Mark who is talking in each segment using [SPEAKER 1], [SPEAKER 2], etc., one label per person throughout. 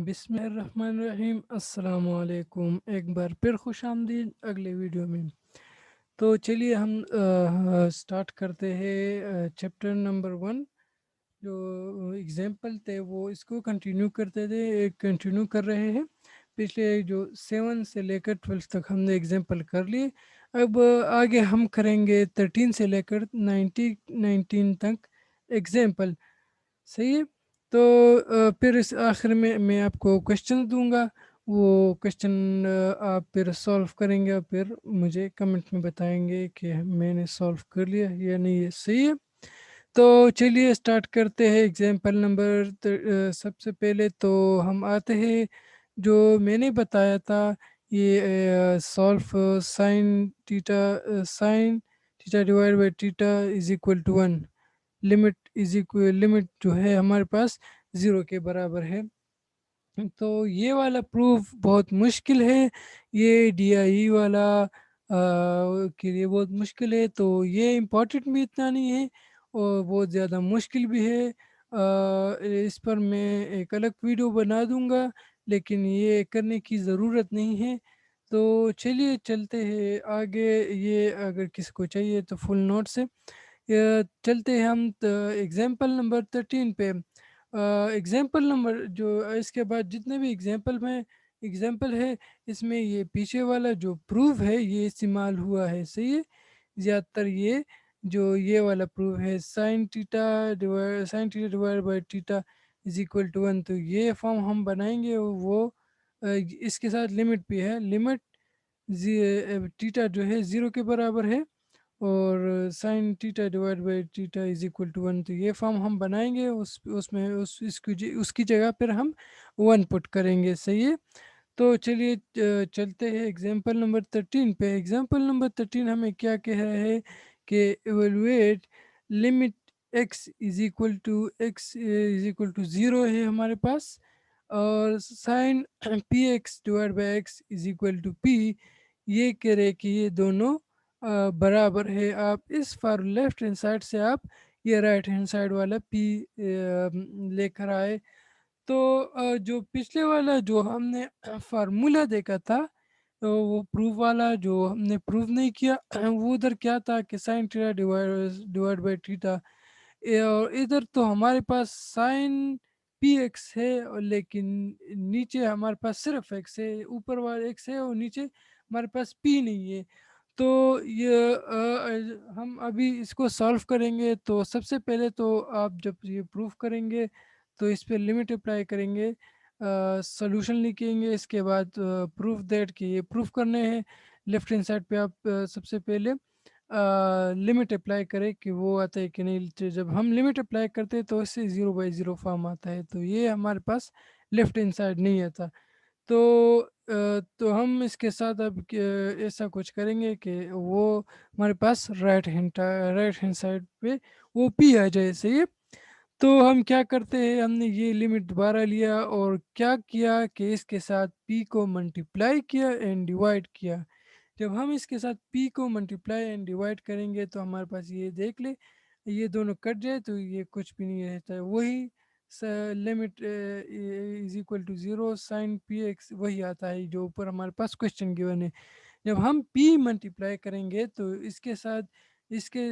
[SPEAKER 1] بسم اللہ الرحمن الرحیم، السلام علیکم، ایک بار پھر خوش آمدید اگلے ویڈیو میں۔ تو چلیے ہم سٹارٹ کرتے ہیں چیپٹر نمبر 1 جو اگزامپل تھے وہ اس کو کنٹینیو کر رہے ہیں۔ پچھلے جو 7 سے لے کر 12 تک ہم نے اگزامپل کر لیے، اب آگے ہم کریں گے 13 سے لے کر 19 تک اگزامپل، صحیح ہے۔ تو پھر اس آخر میں آپ کو کوشچن دوں گا، وہ کوشچن آپ پھر سولو کریں گے اور پھر مجھے کمنٹ میں بتائیں گے کہ میں نے سولو کر لیا یا نہیں، ہے صحیح ہے۔ تو چلیے اسٹارٹ کرتے ہیں ایگزامپل نمبر سب سے پہلے تو ہم آتے ہیں جو میں نے بتایا تھا، یہ سولو sine theta divide by theta is equal to 1، limit جو ہے ہمارے پاس 0 کے برابر ہے۔ تو یہ والا پروف بہت مشکل ہے، یہ ڈی آئی والا کے لیے بہت مشکل ہے، تو یہ امپورٹنٹ بھی اتنا نہیں ہے اور بہت زیادہ مشکل بھی ہے۔ اس پر میں ایک الگ ویڈیو بنا دوں گا، لیکن یہ کرنے کی ضرورت نہیں ہے۔ تو چلیے چلتے ہیں آگے، یہ اگر کسی کو چاہیے تو فل نوٹ سے چلتے ہیں ہم ایگزامپل نمبر 13 پہ۔ ایگزامپل نمبر جو اس کے بعد جتنے بھی ایگزامپل ہے، اس میں یہ پیچھے والا جو پروف ہے یہ استعمال ہوا ہے، صحیح ہے۔ زیادہ تر یہ والا پروف ہے sine theta divide by theta is equal to 1، تو یہ فارم ہم بنائیں گے، وہ اس کے ساتھ لمٹ بھی ہے، لمٹ ٹیٹا جو ہے 0 کے برابر ہے اور sine theta divide by theta is equal to 1، تو یہ فارم ہم بنائیں گے، اس کی جگہ پر ہم 1 پٹ کریں گے، صحیح ہے۔ تو چلیے چلتے ہیں ایگزامپل نمبر 13 پہ۔ ایگزامپل نمبر 13 ہمیں کیا کہہ رہا ہے کہ evaluate limit x is equal to 0 ہے ہمارے پاس، اور sine P x divide by x is equal to p, یہ کہہ رہے کہ یہ دونوں برابر ہے۔ آپ اس فار لیفٹ ہینڈ سائڈ سے آپ یہ رائٹ ہینڈ سائڈ والا پی لے کر آئے۔ تو جو پچھلے والا جو ہم نے فارمولا دیکھا تھا، تو وہ پروف والا جو ہم نے پروف نہیں کیا، وہ ادھر کیا تھا کہ sine theta divide by theta, اور ادھر تو ہمارے پاس سائن پی ایکس ہے، لیکن نیچے ہمارے پاس صرف ایکس ہے، اوپر والا ایکس ہے اور نیچے ہمارے پاس پی نہیں ہے۔ تو یہ ہم ابھی اس کو سالو کریں گے، تو سب سے پہلے تو آپ جب یہ پروف کریں گے تو اس پہ لمٹ اپلائی کریں گے، سولوشن لکھیں گے، اس کے بعد پروف دیٹ کہ یہ پروف کرنے ہیں۔ لیفٹ ہینڈ سائڈ پہ آپ سب سے پہلے لمٹ اپلائی کریں کہ وہ آتا ہے کہ نہیں، جب ہم لمٹ اپلائی کرتے ہیں تو اس سے 0/0 فارم آتا ہے، تو یہ ہمارے پاس لیفٹ ہینڈ سائڈ نہیں آتا۔ تو ہم اس کے ساتھ اب ایسا کچھ کریں گے کہ وہ ہمارے پاس رائٹ ہینڈ سائڈ پہ وہ پی آ جائے، صحیح ہے۔ تو ہم کیا کرتے ہیں، ہم نے یہ لمٹ دوبارہ لیا اور کیا کیا کہ اس کے ساتھ پی کو ملٹیپلائی کیا اینڈ ڈیوائڈ کیا۔ جب ہم اس کے ساتھ پی کو ملٹیپلائی اینڈ ڈیوائڈ کریں گے تو ہمارے پاس یہ دیکھ لے، یہ دونوں کٹ جائے تو یہ کچھ بھی نہیں رہتا ہے، وہی limit is equal to 0 sine P x وہی آتا ہے جو اوپر ہمارے پاس کوشچن گیون ہے۔ جب ہم پی ملٹیپلائی کریں گے تو اس کے ساتھ اس کے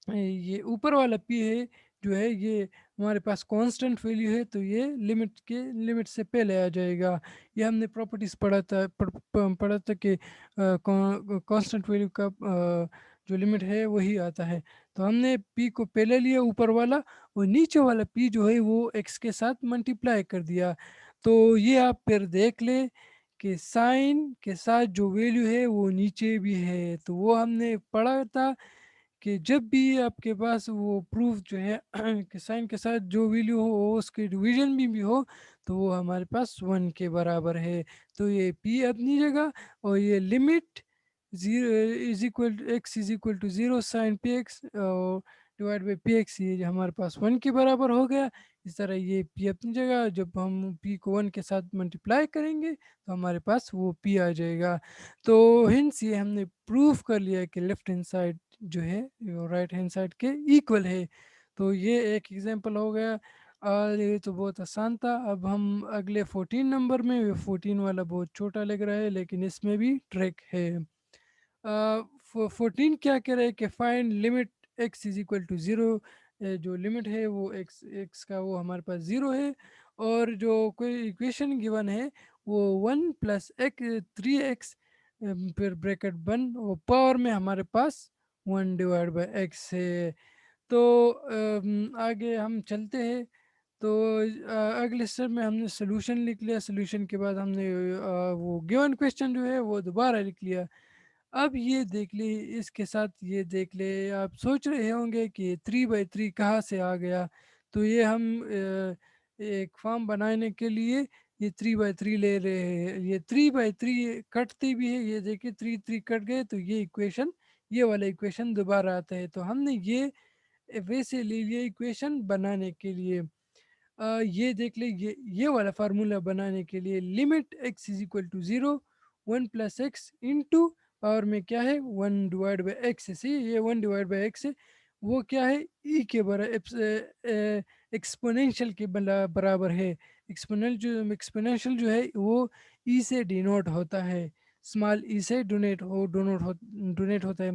[SPEAKER 1] یہ اوپر والا پی ہے جو ہے یہ ہمارے پاس کانسٹنٹ ویلیو ہے، تو یہ لمٹ سے پہلے آ جائے گا۔ یہ ہم نے پراپرٹیز پڑھا تھا کہ کانسٹنٹ ویلیو کا جو لمٹ ہے وہی آتا ہے، تو ہم نے پی کو پہلے لیا اوپر والا، اور نیچے والا پی جو ہے وہ ایکس کے ساتھ ملٹیپلائی کر دیا۔ تو یہ آپ پھر دیکھ لیں کہ سائن کے ساتھ جو ویلیو ہے وہ نیچے بھی ہے، تو وہ ہم نے پڑھا تھا کہ جب بھی آپ کے پاس وہ پروف جو ہے کہ سائن کے ساتھ جو ویلیو ہو اس کے ڈویژن بھی ہو تو وہ ہمارے پاس 1 کے برابر ہے، تو یہ پی اپنی جگہ اور یہ limit x is equal to 0 sine P x divide by pi x, یہ ہمارے پاس 1 کے برابر ہو گیا۔ اس طرح یہ پی اپنی جگہ، جب ہم پی کو 1 کے ساتھ ملٹیپلائی کریں گے تو ہمارے پاس وہ پی آ جائے گا۔ تو ہنس یہ ہم نے پروف کر لیا کہ لیفٹ ہینڈ سائڈ جو ہے رائٹ ہینڈ سائڈ کے ایکول ہے، تو یہ ایک ایگزامپل ہو گیا۔ और ये तो बहुत आसान था। अब हम अगले 14 नंबर में, 14 वाला बहुत छोटा लग रहा है लेकिन इसमें भी ट्रिक है। 14 क्या कह रहा है कि find limit x is equal to zero. जो लिमिट है वो x का वो हमारे पास ज़ीरो है, और जो कोई इक्वेशन गिवन है वो 1 + 3x, फिर ब्रैकेट बंद, वो पावर में हमारे पास 1/x है। तो आगे हम चलते हैं। तो अगले स्टेप में हमने सोल्यूशन लिख लिया, सोल्यूशन के बाद हमने वो गिवन क्वेश्चन जो है वो दोबारा लिख लिया। अब ये देख ले, इसके साथ ये देख ले, आप सोच रहे होंगे कि 3/3 कहाँ से आ गया। तो ये हम एक फॉर्म बनाने के लिए ये 3/3 ले रहे हैं। ये 3/3 कटती भी है, ये देखिए 3 कट गए तो ये इक्वेशन, ये वाला इक्वेशन दोबारा आता है। तो हमने ये वैसे ले लिया इक्वेशन बनाने के लिए। ये देख ले, ये वाला फार्मूला बनाने के लिए limit x is equal to zero 1 + x into power में क्या है 1/x है। सी ये 1/x है, वो क्या है e के बराबर, एक्सपोनेंशियल के बराबर है। एक्सपोनेंशियल जो है वो e से डिनोट होता है, स्मॉल e से डोनेट होता है।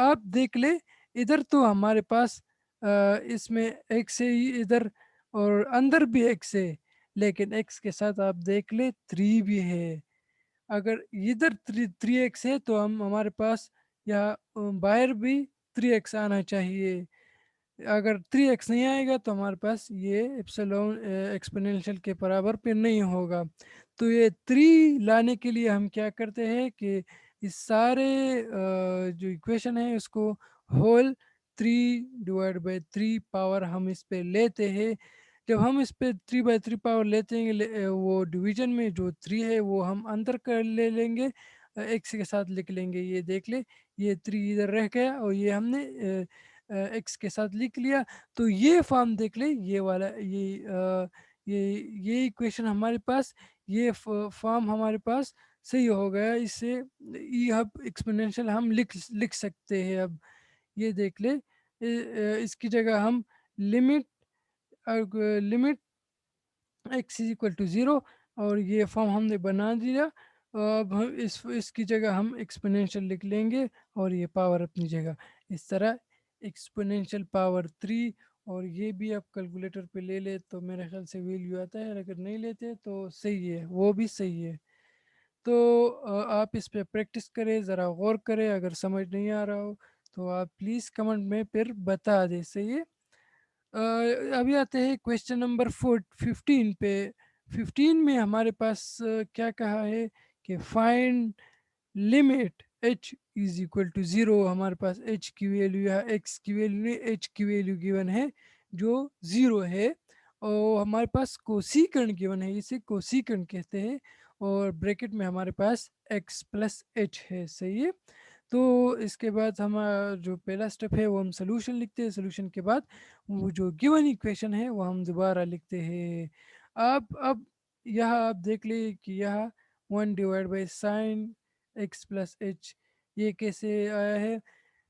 [SPEAKER 1] आप देख ले, इधर तो हमारे पास इसमें x है ही इधर, और अंदर भी x है, लेकिन x के साथ आप देख ले 3 भी है। अगर इधर 3x है तो हम हमारे पास यहाँ बाहर भी 3x आना चाहिए। अगर 3x नहीं आएगा तो हमारे पास ये एप्सिलॉन एक्सपोनेंशियल के बराबर पे नहीं होगा। तो ये 3 लाने के लिए हम क्या करते हैं कि इस सारे जो इक्वेशन है उसको होल 3/3 पावर हम इस पे लेते हैं। जब हम इस पे 3/3 पावर लेते हैं, वो डिवीजन में जो 3 है वो हम अंदर कर ले लेंगे, एक्स के साथ लिख लेंगे। ये देख ले, ये 3 इधर रह गया और ये हमने एक्स के साथ लिख लिया। तो ये फॉर्म देख ले, ये वाला ये ये इक्वेशन हमारे पास, ये फॉर्म हमारे पास सही हो गया। इससे ई हब एक्सपोनेंशियल हम लिख सकते हैं। अब ये देख ले, इसकी जगह हम limit limit x is equal to zero, और ये फॉर्म हमने बना दिया। अब हम इसकी जगह हम एक्सपोनेंशियल लिख लेंगे और ये पावर अपनी जगह। इस तरह एक्सपोनेंशियल पावर 3, और ये भी आप कैलकुलेटर पे ले ले तो मेरे ख्याल से वैल्यू आता है, अगर नहीं लेते तो सही है, वो भी सही है। तो आप इस पे प्रैक्टिस करें, ज़रा गौर करें। अगर समझ नहीं आ रहा हो तो आप प्लीज़ कमेंट में फिर बता दें, सही है। अ, अभी आते हैं क्वेश्चन नंबर 15 पे। 15 में हमारे पास क्या कहा है कि find limit h is equal to zero. हमारे पास h की वैल्यू या x की वैल्यू नहीं, h की वैल्यू गिवन है जो ज़ीरो है, और हमारे पास कोसीकर्ण गिवन है, इसे कोसीकर्ण कहते हैं, और ब्रैकेट में हमारे पास x + h है, सही है। तो इसके बाद हम जो पहला स्टेप है वो हम सोल्यूशन लिखते हैं। सोल्यूशन के बाद वो जो गिवन इक्वेशन है वो हम दोबारा लिखते हैं। अब यहाँ आप देख ले कि यहाँ 1/sin x + h, ये कैसे आया है।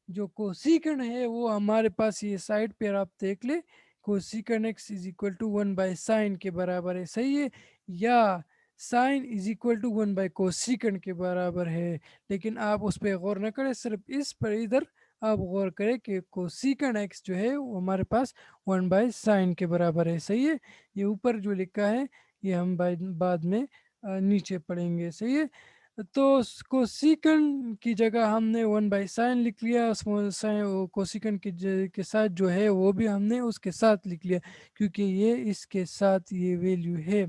[SPEAKER 1] जो कोसीकर्ण है वो हमारे पास ये साइड पर आप देख ले, कोसीकर्ण x is equal to 1/sin के बराबर है, सही है, या साइन इज इक्वल टू 1/कोसीकर्ण के बराबर है। लेकिन आप उस पर गौर न करें, सिर्फ इस पर इधर आप गौर करें कि कोसीकर्ण एक्स जो है वो हमारे पास 1/sin के बराबर है, सही है। ये ऊपर जो लिखा है ये हम बाद में नीचे पढ़ेंगे, सही है। तो कोसिकन की जगह हमने 1/sin लिख लिया, स्मॉल साइन कोसिकन के साथ जो है वो भी हमने उसके साथ लिख लिया, क्योंकि ये इसके साथ ये वैल्यू है।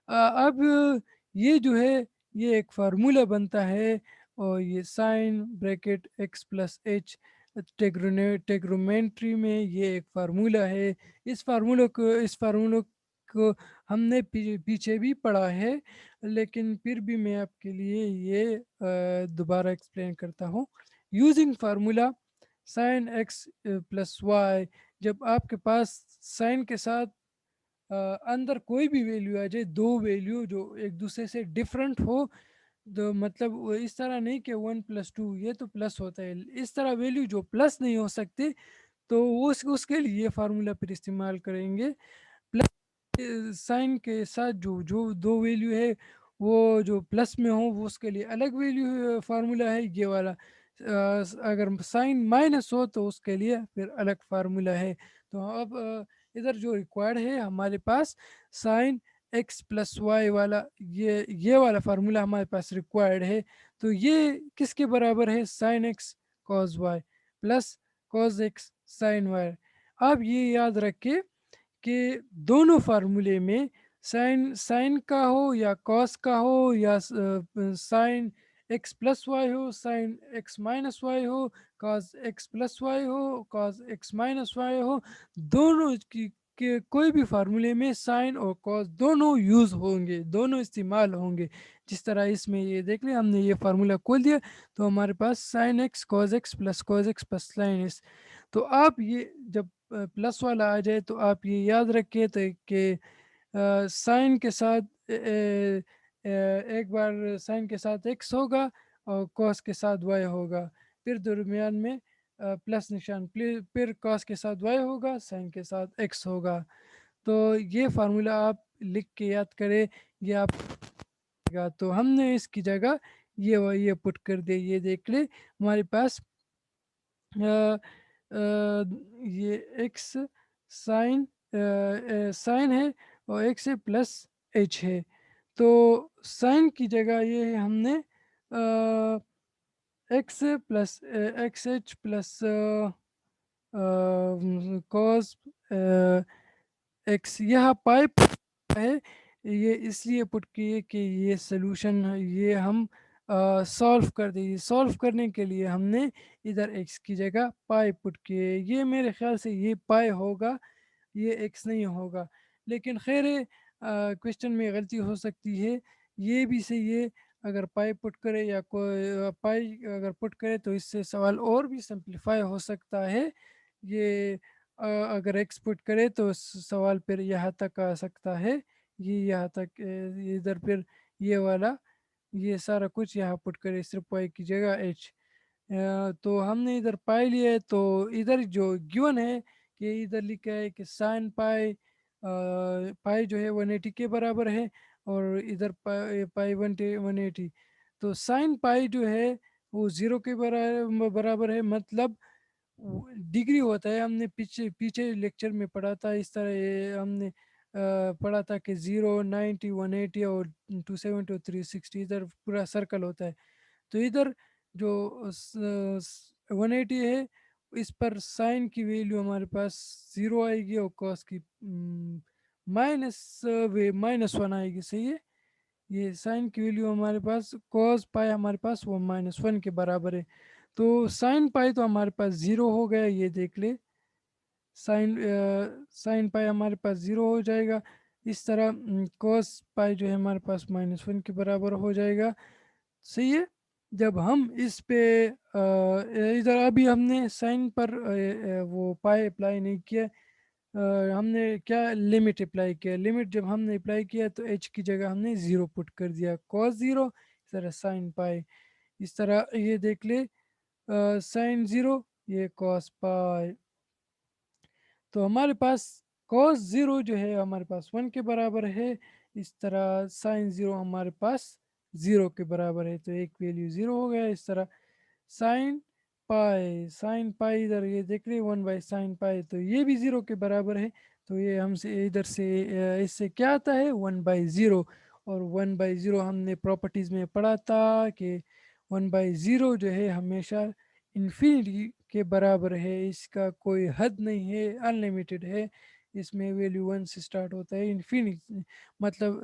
[SPEAKER 1] अब ये जो है ये एक फार्मूला बनता है, और ये साइन ब्रैकेट x + h टेग्रोमेंट्री में ये एक फार्मूला है। इस फार्मूला को हमने पीछे भी पढ़ा है, लेकिन फिर भी मैं आपके लिए ये दोबारा एक्सप्लेन करता हूँ। Using formula sign x + y, जब आपके पास साइन के साथ अंदर कोई भी वैल्यू आ जाए, दो वैल्यू जो एक दूसरे से डिफरेंट हो, तो मतलब वो इस तरह नहीं कि 1 + 2 ये तो प्लस होता है, इस तरह वैल्यू जो प्लस नहीं हो सकते, تو उसके लिए ये फार्मूला फिर इस्तेमाल करेंगे। प्लस साइन के साथ जो जो दो वैल्यू है वो जो प्लस में हो वो उसके लिए अलग वैल्यू फार्मूला है ये वाला। अगर साइन माइनस हो तो उसके लिए फिर अलग फार्मूला है। तो अब इधर जो रिक्वायर्ड है हमारे पास साइन एक्स प्लस वाई वाला ये वाला फार्मूला हमारे पास रिक्वायर्ड है। तो ये किसके बराबर है? Sine x cos y plus cos x sine y. अब ये याद रखें कि दोनों फार्मूले में साइन साइन का हो या कॉस का हो या साइन एक्स प्लस वाई हो, साइन एक्स माइनस वाई हो, कॉस एक्स प्लस वाई हो, कॉस एक्स माइनस वाई हो, दोनों की के कोई भी फार्मूले में साइन और कॉस दोनों यूज़ होंगे, दोनों इस्तेमाल होंगे। जिस तरह इसमें ये देख लिया हमने, ये फार्मूला खोल दिया तो हमारे पास sine x cos x plus sine x. तो आप ये जब प्लस वाला आ जाए तो आप ये याद रखिए तो कि साइन के साथ एक बार साइन के साथ एक्स होगा और कॉस के साथ वाई होगा, फिर दरमियान में प्लस निशान, फिर कॉस के साथ वाई होगा, साइन के साथ एक्स होगा। तो ये फार्मूला आप लिख के याद करें, ये आप तो हमने इसकी जगह ये पुट कर दिया। ये देख ले हमारे पास ये एक्स साइन साइन है और एक्स है प्लस एच है। तो साइन की जगह ये है हमने x plus x H plus cos x, यह पाइप है। ये इसलिए पुट किए कि ये सोल्यूशन ये हम सॉल्व कर दें। सॉल्व करने के लिए हमने इधर एक्स की जगह पाई पुट किए। ये मेरे ख्याल से ये पाई होगा, ये एक्स नहीं होगा, लेकिन खैर क्वेश्चन में गलती हो सकती है। ये भी सही है, अगर पाई पुट करे या कोई पाई अगर पुट करे तो इससे सवाल और भी सिंप्लीफाई हो सकता है। ये अगर एक्स पुट करे तो सवाल फिर यहाँ तक आ सकता है, ये यहाँ तक इधर फिर ये वाला ये सारा कुछ यहाँ पुट करे सिर्फ पाई की जगह एच। तो हमने इधर पाई लिया है तो इधर जो गिवन है कि इधर लिखा है कि साइन पाई पाई जो है 180 के बराबर है और इधर पाई पाई 180। तो साइन पाई जो है वो 0 के बराबर है, मतलब डिग्री होता है। हमने पीछे पीछे लेक्चर में पढ़ा था इस तरह, ये हमने पढ़ा था कि 0 90 180 और 270 और 360 इधर पूरा सर्कल होता है। तो इधर जो 180 है इस पर साइन की वैल्यू हमारे पास 0 आएगी और कॉस की -1 आएगी, सही है। ये साइन की वैल्यू हमारे पास कॉस पाई हमारे पास वो -1 के बराबर है। तो साइन पाई तो हमारे पास 0 हो गया, ये देख ले साइन साइन पाई हमारे पास 0 हो जाएगा। इस तरह कॉस पाई जो है हमारे पास -1 के बराबर हो जाएगा, सही है। जब हम इस पे इधर अभी हमने साइन पर वो पाई अप्लाई नहीं किया, हमने क्या लिमिट अप्लाई किया। लिमिट जब हमने अप्लाई किया तो एच की जगह हमने 0 पुट कर दिया, कॉस 0 इस तरह साइन पाई। इस तरह ये देख ले साइन 0 ये कॉस पाई। तो हमारे पास cos 0 जो है हमारे पास 1 के बराबर है। इस तरह साइन 0 हमारे पास 0 के बराबर है, तो एक वैल्यू 0 हो गया। इस तरह साइन पाई इधर ये देख रहे 1/sin पाई, तो ये भी 0 के बराबर है। तो ये हमसे इधर से इससे क्या आता है 1/0। और 1/0 हमने प्रॉपर्टीज़ में पढ़ा था कि 1/0 जो है हमेशा इन्फिनिटी के बराबर है, इसका कोई हद नहीं है, अनलिमिटेड है। इसमें वैल्यू 1 से स्टार्ट होता है, इन्फिनिटी मतलब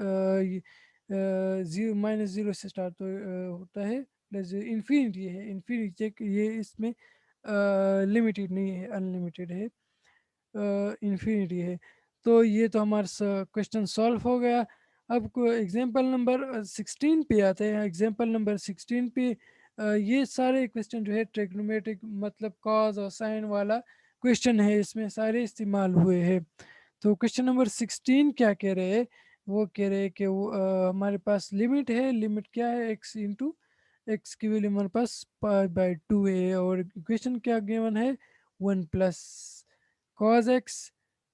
[SPEAKER 1] जीरो -0 से स्टार्ट होता है प्लस इन्फिनिटी है, इन्फिनिटी तक ये इसमें लिमिटेड नहीं है, अनलिमिटेड है, इन्फिनिटी है। तो ये तो हमारा क्वेश्चन सॉल्व हो गया। अब को एग्जांपल नंबर 16 पे आते हैं। एग्जांपल नंबर 16 पे ये सारे क्वेश्चन जो है ट्रिग्नोमेट्रिक मतलब कॉस और साइन वाला क्वेश्चन है, इसमें सारे इस्तेमाल हुए हैं। तो क्वेश्चन नंबर 16 क्या कह रहे हैं? वो कह रहे हैं कि वो हमारे पास लिमिट है, लिमिट क्या है एक्स इंटू एक्स की वैल्यू हमारे पास पाई बाई 2 है और क्वेश्चन क्या गिवन है one plus cause x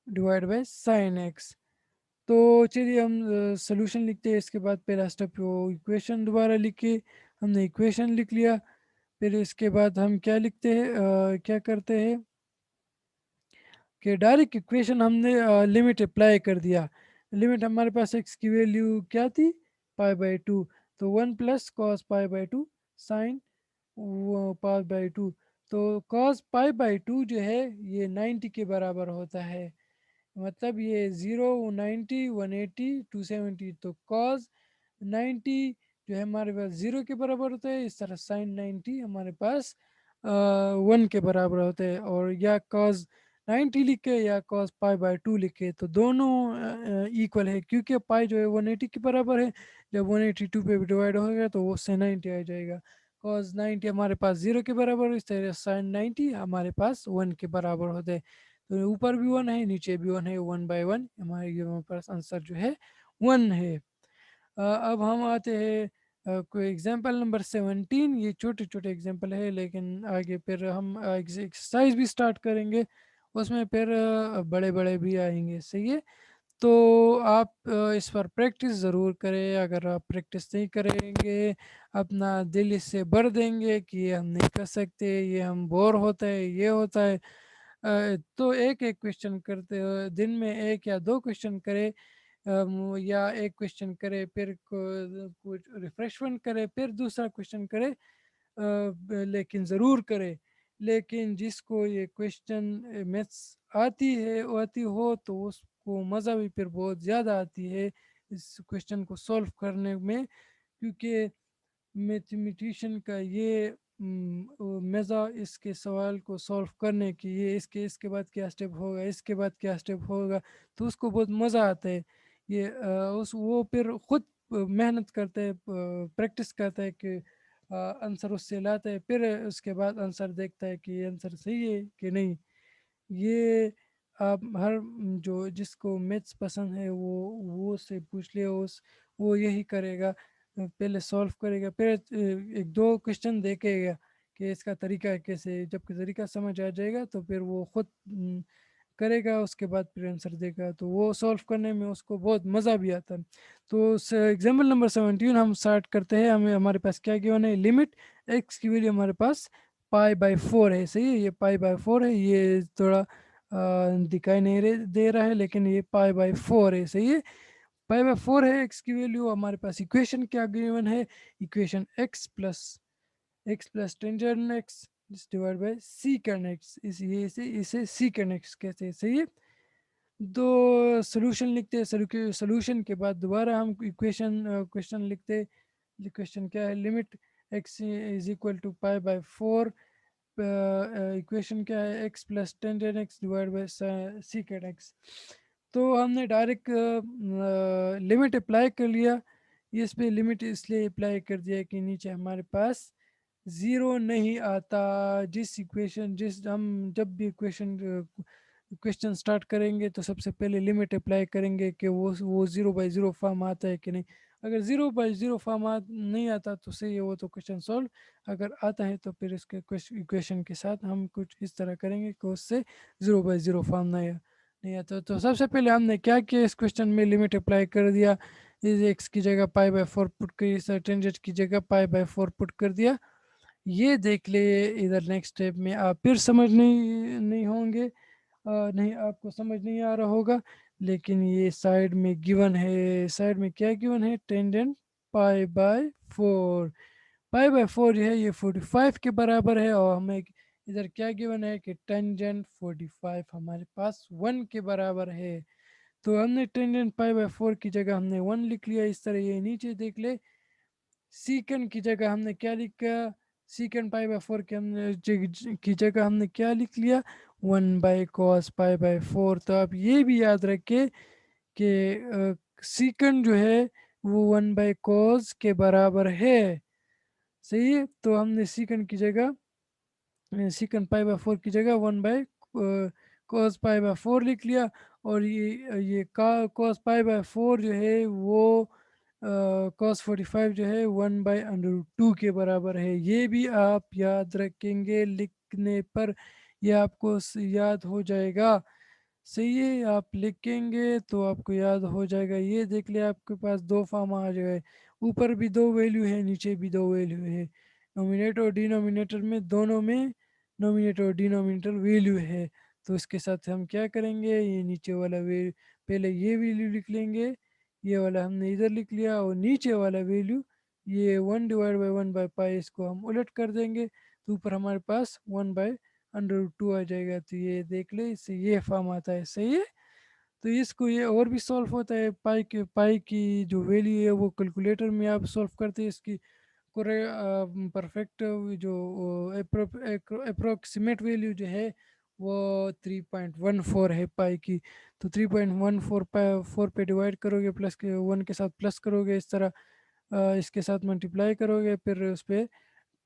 [SPEAKER 1] divide by sine x. تو چلیے ہم سولوشن لکھتے ہیں. اس کے بعد پہلا اسٹیپ وہ ایکویشن دوبارہ لکھے. ہم نے ایکویشن لکھ لیا. پھر اس کے بعد ہم کیا لکھتے ہیں, کیا کرتے ہیں کہ ڈائریکٹ ایکویشن ہم نے لمٹ اپلائی کر دیا. لمٹ ہمارے پاس ایکس کی ویلیو کیا تھی, پائی بائی ٹو. تو one plus cos pi by two sine pi by two. تو کاس پائی بائی ٹو جو ہے یہ 90 کے برابر ہوتا ہے. مطلب یہ 0 90 180 270. تو کاز 90 جو ہے ہمارے پاس 0 کے برابر ہوتا ہے. اس طرح سائن 90 ہمارے پاس 1 کے برابر ہوتا ہے. اور یا کاز 90 لکھے یا کاز پائی بائی 2 لکھے تو دونوں ایکول ہے, کیونکہ پائی جو ہے 180 کے برابر ہے. جب 182 پہ ڈیوائڈ ہوگا تو وہ سے 90 آ جائے گا. کاز 90 ہمارے پاس 0 کے برابر, اس طرح سائن 90 ہمارے پاس 1 کے برابر ہوتے ہیں. تو اوپر بھی 1 ہے, نیچے بھی 1 ہے. 1/1 ہمارے پاس آنسر جو ہے 1 ہے. اب ہم آتے ہیں کوئی ایگزامپل نمبر 17. یہ چھوٹے چھوٹے ایگزامپل ہے, لیکن آگے پھر ہم ایکسرسائز بھی سٹارٹ کریں گے. اس میں پھر بڑے بڑے بھی آئیں گے. صحیح ہے. تو آپ اس پر پریکٹس ضرور کریں. اگر آپ پریکٹس نہیں کریں گے, اپنا دل اس سے بھر دیں گے کہ یہ ہم نہیں کر سکتے, یہ ہم بور ہوتا ہے, یہ ہوتا ہے, تو ایک ایک کوشچن کرتے دن میں 1 یا 2 کوشچن کرے, یا ایک کوشچن کرے پھر کچھ ریفریشمنٹ کرے پھر دوسرا کوشچن کرے, لیکن ضرور کرے. لیکن جس کو یہ کوشچن میتھس آتی ہو تو اس کو مزہ بھی پھر بہت زیادہ آتی ہے اس کوشچن کو سولو کرنے میں, کیونکہ میتھمیٹیشین کا یہ مزہ اس کے سوال کو سولو کرنے کی, یہ اس کے بعد کیا اسٹیپ ہوگا, اس کے بعد کیا اسٹیپ ہوگا, تو اس کو بہت مزہ آتا ہے. یہ وہ پھر خود محنت کرتا ہے, پریکٹس کرتا ہے کہ آنسر اس سے لاتا ہے, پھر اس کے بعد آنسر دیکھتا ہے کہ یہ آنسر صحیح ہے کہ نہیں. یہ آپ ہر جس کو میتھس پسند ہے وہ سے پوچھ لے, وہ یہی کرے گا. پہلے سولو کرے گا, پھر 1-2 کوشچن دیکھے گا کہ اس کا طریقہ کیسے. جب کہ طریقہ سمجھ آ جائے گا تو پھر وہ خود کرے گا, اس کے بعد پھر آنسر دے گا. تو وہ سولو کرنے میں اس کو بہت مزہ بھی آتا ہے. تو ایگزامپل نمبر 17 ہم اسٹارٹ کرتے ہیں. ہمارے پاس کیا گیون ہے, لمٹ ایکس کی ویلیو ہمارے پاس پائی بائی 4 ہے. صحیح ہے, یہ پائی بائی 4 ہے. یہ تھوڑا دکھائی نہیں دے رہا ہے, لیکن یہ پائی بائی 4 ہے. صحیح ہے, پائی بائی 4 ہے ایکس کی ویلیو. ہمارے پاس ایکویشن کیا گیون ہے, equation x plus tangent x divide by secant x, اسے سیکن ایکس کہتے ہیں. صحیح ہے. دو سولوشن لکھتے ہیں. سولوشن کے بعد دوبارہ ہم کویشچن لکھتے. کویشچن کیا ہے, limit x is equal to pi by 4. Equation کیا ہے, x plus tangent x divide by secant x. تو ہم نے ڈائریکٹ لمٹ اپلائی کر لیا. اس پہ لمٹ اس لیے اپلائی کر دیا کہ نیچے ہمارے پاس 0 نہیں آتا. ہم جب بھی کویشچن سٹارٹ کریں گے تو سب سے پہلے لمٹ اپلائی کریں گے کہ وہ 0/0 فارم آتا ہے کہ نہیں. اگر 0/0 فارم نہیں آتا تو صحیح ہے, وہ تو کویشچن سولو. اگر آتا ہے تو پھر اس کے ایکویشن کے ساتھ ہم کچھ اس طرح کریں گے کہ اس سے 0/0 فارم نہیں آتا. تو سب سے پہلے ہم نے کیا کیا, اس کویشچن میں لمٹ اپلائی کر دیا. ایکس کی جگہ پائی بائی 4 پٹ کری, ٹینجنٹ کی جگہ پائی بائی 4 پٹ کر دیا. یہ دیکھ لے ادھر نیکسٹ اسٹیپ میں آپ پھر سمجھ نہیں ہوں گے, نہیں آپ کو سمجھ نہیں آ رہا ہوگا. لیکن یہ سائڈ میں گیون ہے. سائڈ میں کیا گیون ہے, tangent pi by 4. Pi by 4 جو ہے یہ 45 کے برابر ہے. اور ہمیں ادھر کیا گیون ہے کہ ٹینجنٹ 45 ہمارے پاس 1 کے برابر ہے. تو ہم نے ٹینجنٹ پائی بائی 4 کی جگہ ہم نے 1 لکھ لیا. اس طرح یہ نیچے دیکھ لے. سیکن کی جگہ ہم نے کیا لکھا, سیکن پائی بائی 4 کی جگہ ہم نے کیا لکھ لیا, 1/cos پائی بائی 4. تو آپ یہ بھی یاد رکھیں کہ سیکن جو ہے وہ 1/cos کے برابر ہے. صحیح ہے. تو ہم نے سیکن کی جگہ سیکن پائی بائی 4 کی جگہ 1/cos پائی بائی 4 لکھ لیا. اور یہ cos پائی بائی 4 جو ہے وہ cos 45 جو ہے 1/√2 کے برابر ہے. یہ بھی آپ یاد رکھیں گے لکھنے پر. ये आपको याद हो जाएगा। सही है, आप लिखेंगे तो आपको याद हो जाएगा। ये देख लिया, आपके पास दो फॉर्म आ जाए, ऊपर भी दो वैल्यू है, नीचे भी दो वैल्यू है। नोमिनेटर और डिनोमिनेटर में, दोनों में नोमिनेटर और डिनोमिनेटर वैल्यू है। तो इसके साथ हम क्या करेंगे, ये नीचे वाला वे पहले ये वैल्यू लिख लेंगे, ये वाला हमने इधर लिख लिया, और नीचे वाला वैल्यू ये 1/1/पाई, इसको हम उलट कर देंगे तो ऊपर हमारे पास 1/√2 आ जाएगा। तो ये देख ले, इससे ये फॉर्म आता है। सही है। तो इसको ये और भी सॉल्व होता है, पाई की जो वैल्यू है वो कैलकुलेटर में आप सॉल्व करते हैं, इसकी परफेक्ट जो अप्रोक्सीमेट वैल्यू जो है वो 3.14 है पाई की। तो 3.14 पे डिवाइड करोगे, प्लस के 1 के साथ प्लस करोगे, इस तरह इसके साथ मल्टीप्लाई करोगे, फिर उस पर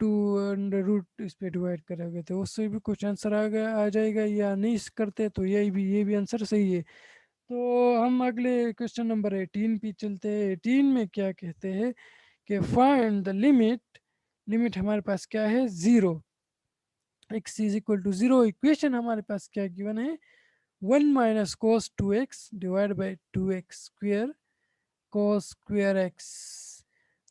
[SPEAKER 1] 2 रूट इस पे डिवाइड करोगे, तो उससे भी कुछ आंसर आ जाएगा। या नहीं करते तो ये भी आंसर सही है। तो हम अगले क्वेश्चन नंबर 18 पे चलते हैं। 18 में क्या कहते हैं कि फाइंड द लिमिट, लिमिट हमारे पास क्या है, 0, x=0। इक्वेशन हमारे पास क्या गिवन है, 1 - cos 2x divide by 2x² cos²x।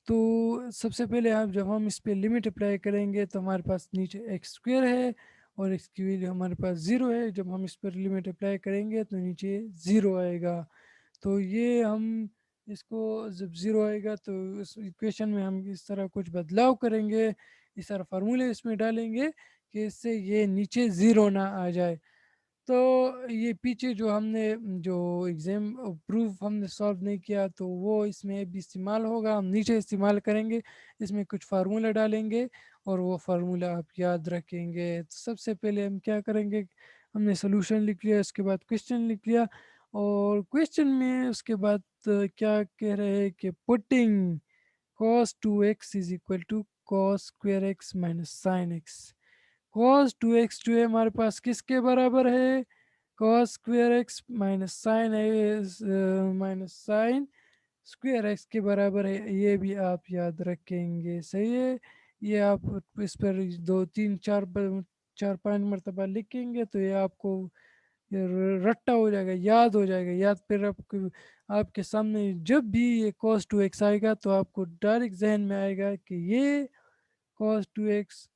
[SPEAKER 1] तो सबसे पहले आप जब हम इस पे लिमिट अप्लाई करेंगे तो हमारे पास नीचे x² है और x की वैल्यू हमारे पास 0 है। जब हम इस पर लिमिट अप्लाई करेंगे तो नीचे 0 आएगा। तो ये हम इसको जब 0 आएगा तो इस इक्वेशन में हम इस तरह कुछ बदलाव करेंगे, इस तरह फार्मूले इसमें डालेंगे कि इससे ये नीचे 0 ना आ जाए। तो ये पीछे जो हमने जो एग्जाम प्रूफ हमने सॉल्व नहीं किया तो वो इसमें भी इस्तेमाल होगा, हम नीचे इस्तेमाल करेंगे, इसमें कुछ फार्मूला डालेंगे और वो फार्मूला आप याद रखेंगे। तो सबसे पहले हम क्या करेंगे, हमने सोल्यूशन लिख लिया, उसके बाद क्वेश्चन लिख लिया, और क्वेश्चन में उसके बाद क्या कह रहे हैं कि putting cos 2x = cos²x - sin x। cos 2x जो है हमारे पास किसके बराबर है, cos²x -sin x के बराबर है। ये भी आप याद रखेंगे। सही है। ये आप इस पर 2 3 4 4 5 मरतबा लिखेंगे तो ये आपको ये रट्टा हो जाएगा, याद हो जाएगा। याद फिर आपको, आपके सामने जब भी ये cos 2x आएगा तो आपको डायरेक्ट जहन में आएगा कि ये cos 2x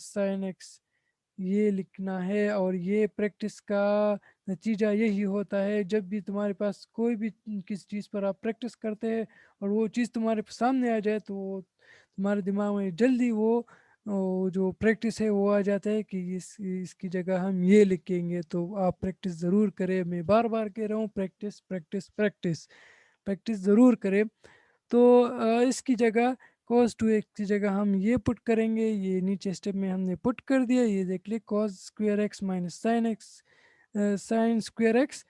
[SPEAKER 1] sin x ये लिखना है। और ये प्रैक्टिस का नतीजा यही होता है, जब भी तुम्हारे पास कोई भी किसी चीज़ पर आप प्रैक्टिस करते हैं और वो चीज़ तुम्हारे सामने आ जाए तो तुम्हारे दिमाग में जल्दी वो जो प्रैक्टिस है वो आ जाता है कि इसकी जगह हम ये लिखेंगे। तो आप प्रैक्टिस ज़रूर करें, मैं बार बार कह रहा हूँ, प्रैक्टिस प्रैक्टिस प्रैक्टिस, प्रैक्टिस ज़रूर करें। तो इसकी जगह cos 2x की जगह हम ये पुट करेंगे, ये नीचे स्टेप में हमने पुट कर दिया। ये देख लिए cos²x -sin² x,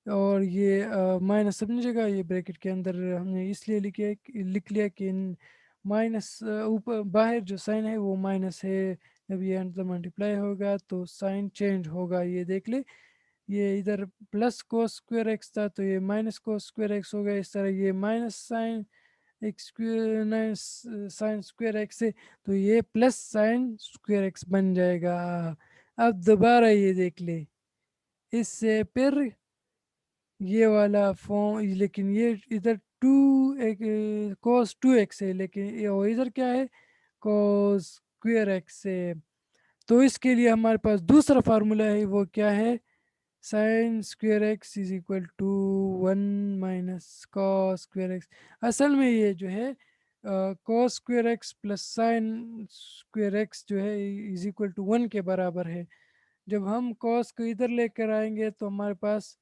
[SPEAKER 1] और ये माइनस अपनी जगह, ये ब्रैकेट के अंदर हमने इसलिए लिख लिया कि माइनस ऊपर बाहर जो साइन है वो माइनस है, जब ये अंदर मल्टीप्लाई होगा तो साइन चेंज होगा। ये देख ले, ये इधर प्लस cos²x था तो ये माइनस cos²x हो गया। इस तरह ये माइनस sin² है तो ये प्लस sin²x बन जाएगा। अब दोबारा ये देख ले, इससे फिर ये वाला फॉर्म, लेकिन ये इधर एक cos 2x है, लेकिन और इधर क्या है, cos²x है। तो इसके लिए हमारे पास दूसरा फार्मूला है, वो क्या है, sin²x = 1 - cos²x। असल में ये जो है cos² x plus sin² x जो है =1 के बराबर है। जब हम cos को इधर लेकर आएंगे तो हमारे पास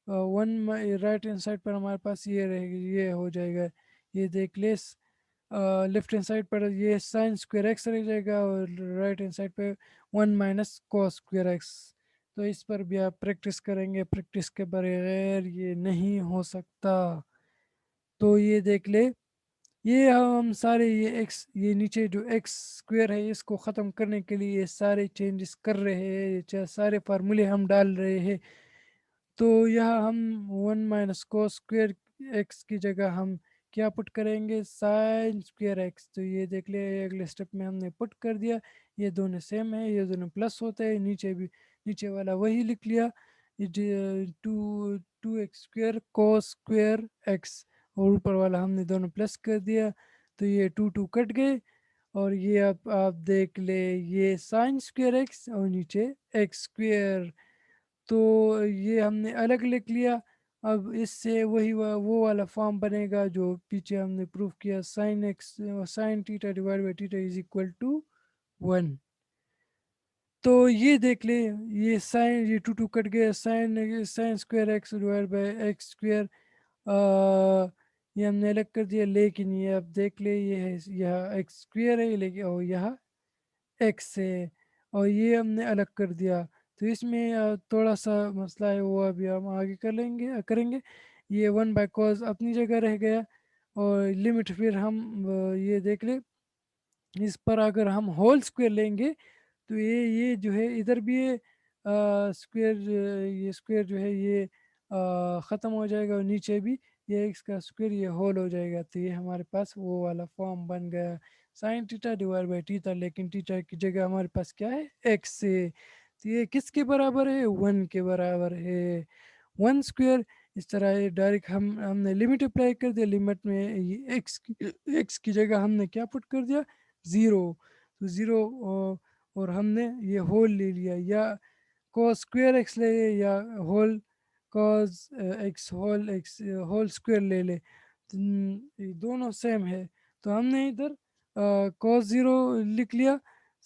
[SPEAKER 1] 1 राइट हैंड साइड पर हमारे पास ये रहेगी, ये हो जाएगा। ये देख ले, लेफ्ट हैंड साइड पर ये sin² x रह जाएगा और राइट हैंड साइड पे 1 - cos²x। तो इस पर भी आप प्रैक्टिस करेंगे, प्रैक्टिस के बगैर ये नहीं हो सकता। तो ये देख ले, ये हम सारे ये नीचे जो x² है इसको ख़त्म करने के लिए ये सारे चेंजेस कर रहे हैं, ये सारे फार्मूले हम डाल रहे हैं। तो यह हम 1 - cos² x की जगह हम क्या पुट करेंगे, sin²x। तो ये देख ले, अगले स्टेप में हमने पुट कर दिया, ये दोनों सेम है, ये दोनों प्लस होते हैं, नीचे भी نیچے والا وہی لکھ لیا، ٹو ٹو ایکس اسکوئر کوس اسکوئر ایکس، اور اوپر والا ہم نے دونوں پلس کر دیا، تو یہ ٹو ٹو کٹ گئے، اور یہ اب آپ دیکھ لے یہ سائن اسکوئر ایکس اور نیچے ایکس اسکوئر، تو یہ ہم نے الگ لکھ لیا۔ اب اس سے وہی وہ والا فارم بنے گا جو پیچھے ہم نے پروف کیا، sine x sine theta divide by theta is equal to 1۔ تو یہ دیکھ لیں، یہ سائن یہ ٹو ٹو کٹ گیا، sine sine square x divide by x square, یہ ہم نے الگ کر دیا، لیکن یہ آپ دیکھ لیں یہ ہے یہاں ایکس اسکوائر ہے، لیکن اور یہاں ایکس ہے، اور یہ ہم نے الگ کر دیا، تو اس میں تھوڑا سا مسئلہ ہے، وہ ابھی ہم آگے کریں گے۔ یہ 1/cos اپنی جگہ رہ گیا، اور لمٹ پھر ہم یہ دیکھ لیں، اس پر اگر ہم ہول اسکوائر لیں گے تو یہ جو ہے ادھر بھی ہے اسکوائر، یہ اسکوائر جو ہے یہ ختم ہو جائے گا، اور نیچے بھی یہ ایکس کا اسکوائر یہ ہول ہو جائے گا، تو یہ ہمارے پاس وہ والا فارم بن گیا، sine theta divide by theta, لیکن ٹیٹا کی جگہ ہمارے پاس کیا ہے ایکس ہے، تو یہ کس کے برابر ہے 1 کے برابر ہے، 1 اسکوائر۔ اس طرح یہ ڈائریکٹ ہم نے لمٹ اپلائی کر دیا، لمٹ میں یہ ایکس کی جگہ ہم نے کیا پٹ کر دیا 0، تو 0 اور ہم نے یہ ہول لے لیا، یا کوس اسکوائر ایکس لے لے یا whole cos x whole square لے لے، یہ دونوں سیم ہے، تو ہم نے ادھر کوس 0 لکھ لیا،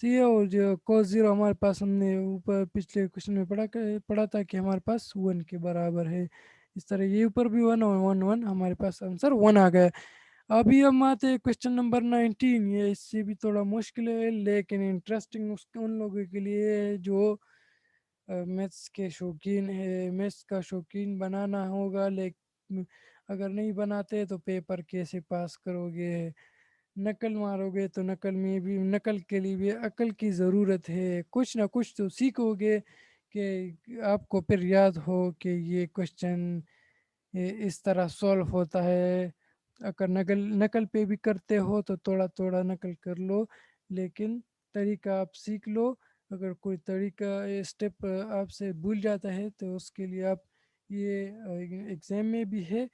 [SPEAKER 1] یہ اور جو کوس 0 ہمارے پاس ہم نے اوپر پچھلے کوشچن میں پڑھا تھا کہ ہمارے پاس 1 کے برابر ہے، اس طرح یہ اوپر بھی 1 اور 1 1 ہمارے پاس آنسر 1 آ گیا۔ ابھی ہم آتے ہیں کوشچن نمبر 19، یہ اس سے بھی تھوڑا مشکل ہے لیکن انٹرسٹنگ ان لوگوں کے لیے ہے جو میتھس کے شوقین ہے، میتھس کا شوقین بنانا ہوگا، لیکن اگر نہیں بناتے تو پیپر کیسے پاس کرو گے، نقل مارو گے تو نقل کے لیے بھی عقل کی ضرورت ہے، کچھ نہ کچھ تو سیکھو گے کہ آپ کو پھر یاد ہو کہ یہ کوشچن اس طرح سولو ہوتا ہے، اگر نقل پہ بھی کرتے ہو تو تھوڑا تھوڑا نقل کر لو، لیکن طریقہ آپ سیکھ لو، اگر کوئی طریقہ اسٹیپ آپ سے بھول جاتا ہے تو اس کے لیے آپ یہ ایگزام میں بھی ہے،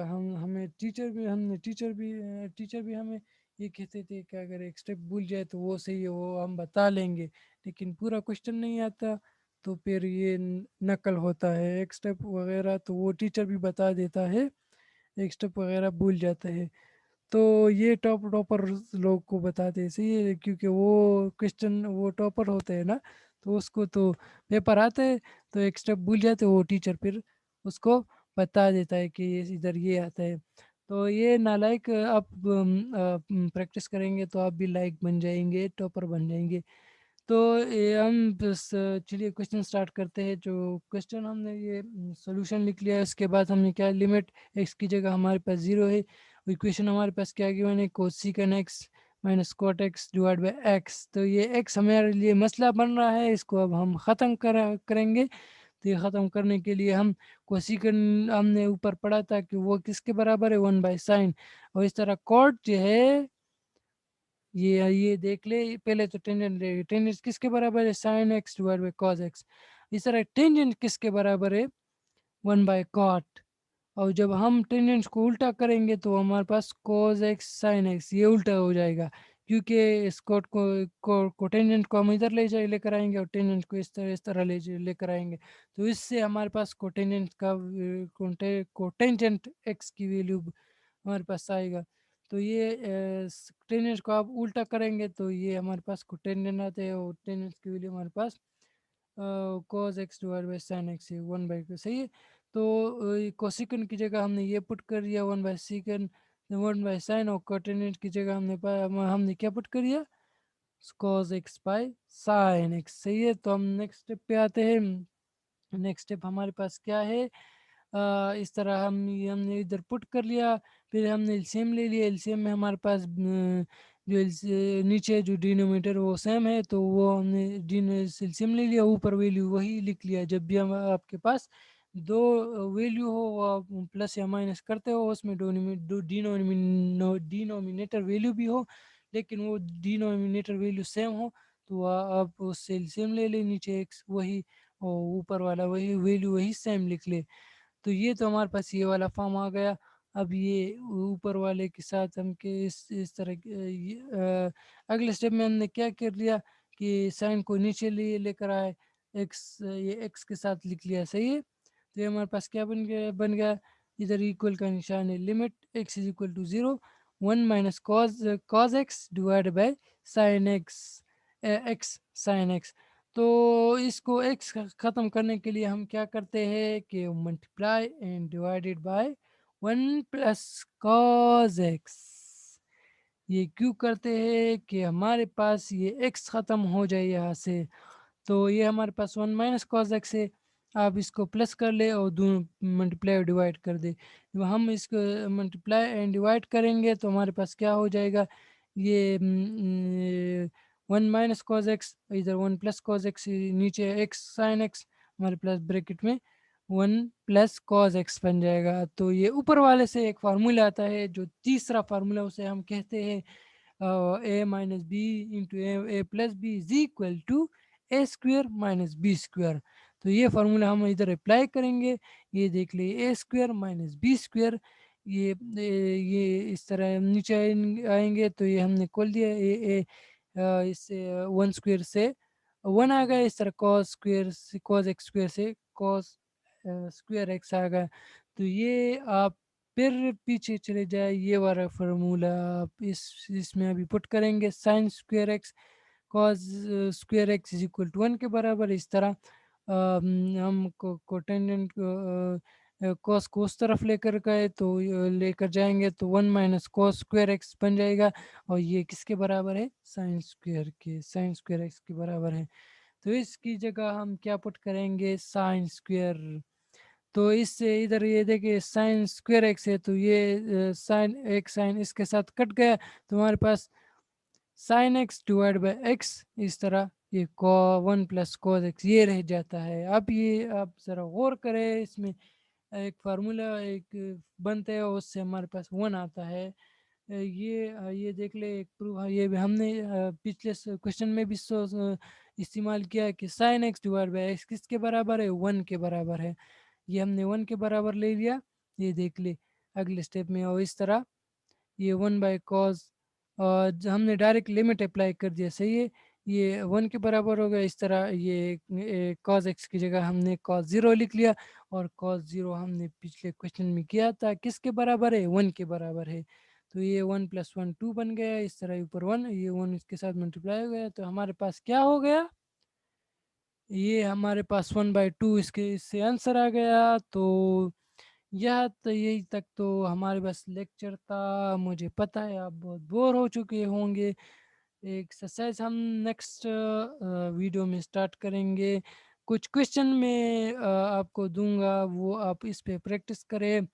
[SPEAKER 1] ہمیں ٹیچر بھی ہمیں یہ کہتے تھے کہ اگر ایک اسٹیپ بھول جائے تو وہ صحیح ہے، وہ ہم بتا لیں گے، لیکن پورا کوشچن نہیں آتا تو پھر یہ نقل ہوتا ہے، ایک اسٹیپ وغیرہ تو وہ ٹیچر بھی بتا دیتا ہے، ایک اسٹیپ وغیرہ بھول جاتا ہے، تو یہ ٹاپر لوگ کو بتاتے صحیح ہے، کیونکہ وہ کوشچن وہ ٹاپر ہوتے ہیں نا، تو اس کو تو پیپر آتے ہے تو ایک اسٹیپ بھول جاتے، وہ ٹیچر پھر اس کو بتا دیتا ہے کہ ادھر یہ آتا ہے، تو یہ نالائق آپ پریکٹس کریں گے تو آپ بھی لائق بن جائیں گے، ٹاپر بن جائیں گے۔ تو ہم بس چلیے کوشچن سٹارٹ کرتے ہیں، جو کوشچن ہم نے یہ سولوشن لکھ لیا ہے، اس کے بعد ہم نے کیا لمٹ ایکس کی جگہ ہمارے پاس 0 ہے، ایکویشن ہمارے پاس کیا گیون ہے cosecant x minus cot x divide by x, تو یہ ایکس ہمارے لیے مسئلہ بن رہا ہے، اس کو اب ہم ختم کریں گے، تو یہ ختم کرنے کے لیے ہم کوسیکن ہم نے اوپر پڑھا تھا کہ وہ کس کے برابر ہے 1/sin، اور اس طرح کوٹ جو ہے یہ دیکھ لے، پہلے تو ٹینجنٹ لے، ٹینجنٹ کس کے برابر ہے sin x divide by cos x، اس طرح ٹینجنٹ کس کے برابر ہے 1/cot، اور جب ہم ٹینجنٹ کو الٹا کریں گے تو ہمارے پاس cos x sin x یہ الٹا ہو جائے گا، کیونکہ اس کوٹ کو ٹینجنٹ کو ہم ادھر لے کر آئیں گے اور ٹینجنٹ کو اس طرح لے کر آئیں گے، تو اس سے ہمارے پاس کوٹینجنٹ x کی ویلیو ہمارے پاس آئے گا، تو یہ ٹینجنٹ کو آپ الٹا کریں گے تو یہ ہمارے پاس کوٹینجنٹ آتے ہیں، اور ٹینجنٹ کی ویلیو ہمارے پاس cos x divide by sin x ہے 1/2، صحیح ہے، تو کوسیکن کی جگہ ہم نے یہ پٹ کر دیا 1/secant 1/sin، اور کوٹینجنٹ کی جگہ ہم نے کیا پٹ کر دیا cos x by sin x، صحیح ہے، تو ہم نیکسٹ اسٹیپ پہ آتے ہیں، نیکسٹ اسٹیپ ہمارے پاس کیا ہے، اس طرح ہم نے ادھر پٹ کر لیا، پھر ہم نے ایلسیم لے لیا، ایلسیم میں ہمارے پاس جو نیچے جو ڈینومیٹر وہ سیم ہے تو وہ ہم نے ایلسیم لے لیا، اوپر ویلیو وہی لکھ لیا، جب بھی آپ کے پاس دو ویلیو ہو وہ آپ پلس یا مائنس کرتے ہو، اس میں ڈینومینیٹر ویلیو بھی ہو لیکن وہ ڈینومینیٹر ویلیو سیم ہو تو آپ اس سے एलसीएम ले ले, नीचे x वही और ऊपर वाला वही वैल्यू वही सेम लिख ले। तो ये तो हमारे पास ये वाला फॉर्म आ गया। अब ये ऊपर वाले के साथ हम के इस तरह अगले स्टेप में हमने क्या कर लिया कि साइन को नीचे लिए लेकर आए, ये एक्स के साथ लिख लिया, सही है। तो ये हमारे पास क्या बन गया, इधर इक्वल का निशान है, limit x is equal to 0 1 minus cos x divide by sine x sine x. तो इसको x ख़त्म करने के लिए हम क्या करते हैं कि multiply and divided by 1 plus cos x. ये क्यों करते हैं कि हमारे पास ये x ख़त्म हो जाए यहाँ से। तो ये हमारे पास 1 माइनस कॉज एक्स है, आप इसको प्लस कर ले और दोनों मल्टीप्लाई और डिवाइड कर दे। जब हम इसको मल्टीप्लाई एंड डिवाइड करेंगे तो हमारे पास क्या हो जाएगा, ये 1 माइनस कॉज एक्स, इधर 1 प्लस कॉज एक्स, नीचे एक्स साइन एक्स, हमारे प्लस ब्रैकेट में 1 प्लस कॉज एक्स बन जाएगा। तो ये ऊपर वाले से एक फार्मूला आता है, जो तीसरा फार्मूला, उसे हम कहते हैं a minus B into A plus B is equal to A square minus B square. तो ये फार्मूला हम इधर अप्लाई करेंगे, ये देख लिए ए स्क्वेयर माइनस बी स्क्वेयर, ये इस तरह नीचे आएंगे तो ये हमने खोल दिया, इससे 1 स्क्वेयर से 1 आ गया, इस तरह कॉस स्क्वेयर से कॉस एक्स स्क्वेयर से कॉस स्क्वेयर एक्स आ गया। तो ये आप फिर पीछे चले जाए, ये वाला फार्मूला आप इसमें अभी पुट करेंगे, sine square x cos square x is equal to 1 के बराबर। इस तरह हम कोटेंडेंट कॉस को उस तरफ लेकर गए तो लेकर जाएंगे तो 1 माइनस कॉस स्क्वेयर एक्स बन जाएगा, और ये किसके बराबर है, साइन स्क्वेयर एक्स के बराबर है। तो इसकी जगह हम क्या पुट करेंगे, साइन स्क्वेयर। तो इससे इधर ये देखिए साइन स्क्वेयर एक्स है, तो ये साइन एक साइन इसके साथ कट गया, तो हमारे पास sine x divide by x, इस तरह ये 1 प्लस कॉस एक्स ये रह जाता है। अब ये आप ज़रा गौर करें, इसमें एक फार्मूला एक बनता है, उससे हमारे पास 1 आता है। ये देख ले एक प्रूफ, ये भी हमने पिछले क्वेश्चन में भी इस्तेमाल किया है कि sign x divide by x किसके बराबर है, 1 के बराबर है। ये हमने 1 के बराबर ले लिया, ये देख ले अगले स्टेप में, और इस तरह ये 1 बाय कॉस, और हमने डायरेक्ट लिमिट अप्लाई कर दिया, सही है। ये 1 के बराबर हो गया, इस तरह ये कॉस एक्स की जगह हमने कॉस 0 लिख लिया, और कॉस 0 हमने पिछले क्वेश्चन में किया था किसके बराबर है, 1 के बराबर है। तो ये 1 प्लस 1 2 बन गया, इस तरह ऊपर 1, ये 1 इसके साथ मल्टीप्लाई हो गया, तो हमारे पास क्या हो गया, ये हमारे पास 1/2 इससे आंसर आ गया। तो यही तक तो हमारे पास लेक्चर था, मुझे पता है आप बहुत बोर हो चुके होंगे। एक्सरसाइज हम नेक्स्ट वीडियो में स्टार्ट करेंगे, कुछ क्वेश्चन में आपको दूंगा, वो आप इस पे प्रैक्टिस करें।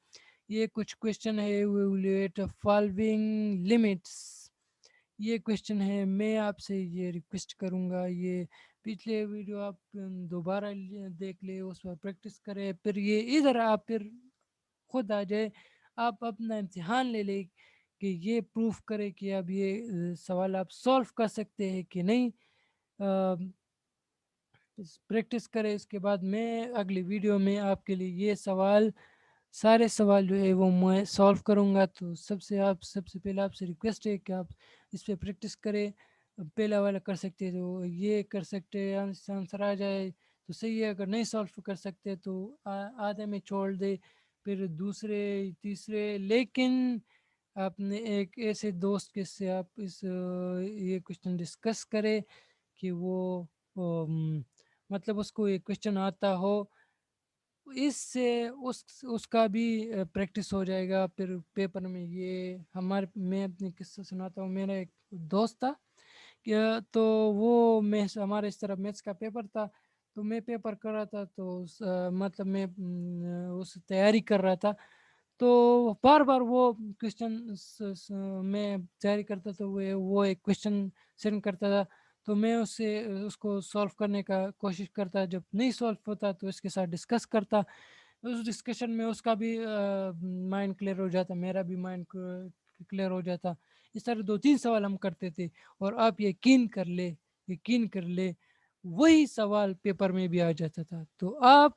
[SPEAKER 1] ये कुछ क्वेश्चन है, इवैल्यूएट फॉलोइंग लिमिट्स, ये क्वेश्चन है, मैं आपसे ये रिक्वेस्ट करूँगा, ये पिछले वीडियो आप दोबारा देख ले, उस पर प्रैक्टिस करें, फिर ये इधर आप फिर खुद आ जाए, आप अपना इम्तिहान ले ले कि ये प्रूफ करे कि अब ये सवाल आप सॉल्व कर सकते हैं कि नहीं। प्रैक्टिस करें, इसके बाद मैं अगली वीडियो में आपके लिए ये सारे सवाल जो है वो मैं सॉल्व करूँगा। तो सबसे पहले आपसे रिक्वेस्ट है कि आप इस पे प्रैक्टिस करें, पहला वाला कर सकते हैं तो ये कर सकते हैं, आंसर आ जाए तो सही है, अगर नहीं सॉल्व कर सकते तो आधे में छोड़ दे, फिर दूसरे तीसरे। लेकिन आपने एक ऐसे दोस्त के से आप ये क्वेश्चन डिस्कस करें कि वो मतलब उसको ये क्वेश्चन आता हो, इससे उसका भी प्रैक्टिस हो जाएगा, फिर पेपर में ये हमारे, मैं अपनी किस्सा सुनाता हूँ। मेरा एक दोस्त था, क्या तो वो मैथ्स, हमारे इस तरफ मैथ्स का पेपर था, तो मैं पेपर कर रहा था, तो मतलब मैं उस तैयारी कर रहा था, तो बार बार वो क्वेश्चन मैं तैयारी करता था, वो एक क्वेश्चन सेंड करता था, तो मैं उससे उसको सॉल्व करने का कोशिश करता, जब नहीं सॉल्व होता तो इसके साथ डिस्कस करता। उस डिस्कशन में उसका भी माइंड क्लियर हो जाता, मेरा भी माइंड क्लियर हो जाता। इस तरह 2-3 सवाल हम करते थे, और आप यकीन कर ले یقین کر لے وہی سوال پیپر میں بھی آ جاتا تھا. تو آپ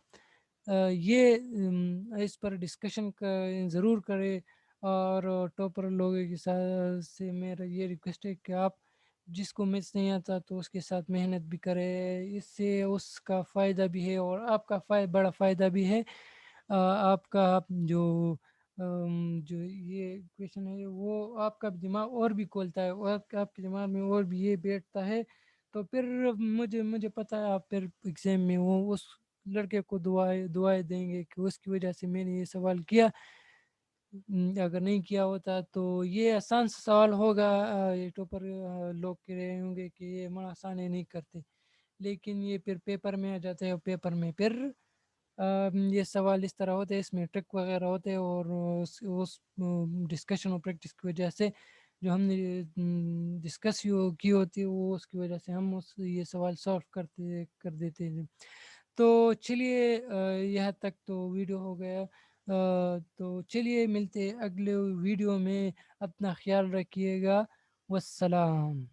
[SPEAKER 1] یہ اس پر ڈسکشن ضرور کرے. اور ٹاپر لوگوں کے ساتھ سے میرا یہ ریکویسٹ ہے کہ آپ جس کو میتھس نہیں آتا تو اس کے ساتھ محنت بھی کرے. اس سے اس کا فائدہ بھی ہے اور آپ کا بڑا فائدہ بھی ہے. آپ کا جو جو یہ کویشچن ہے وہ آپ کا دماغ اور بھی کھولتا ہے اور آپ کے دماغ میں اور بھی یہ بیٹھتا ہے. تو پھر مجھے پتا ہے آپ پھر ایگزام میں وہ اس لڑکے کو دعائیں دیں گے کہ اس کی وجہ سے میں نے یہ سوال کیا. اگر نہیں کیا ہوتا تو یہ آسان سا سوال ہوگا. یہ ٹوپر لوگ کہہ رہے ہوں گے کہ یہ بڑا آسان ہے نہیں کرتے. لیکن یہ پھر پیپر میں آ جاتے ہیں اور پیپر میں پھر یہ سوال اس طرح ہوتے ہیں. اس میں ٹرک وغیرہ ہوتے ہیں اور اس ڈسکشن اور پریکٹس کی وجہ سے جو ہم نے ڈسکس کی ہوتی ہے وہ اس کی وجہ سے ہم یہ سوال سالو کر دیتے ہیں. تو چلیے یہاں تک تو ویڈیو ہو گیا. تو چلیے ملتے اگلے ویڈیو میں. اپنا خیال رکھیے گا. والسلام.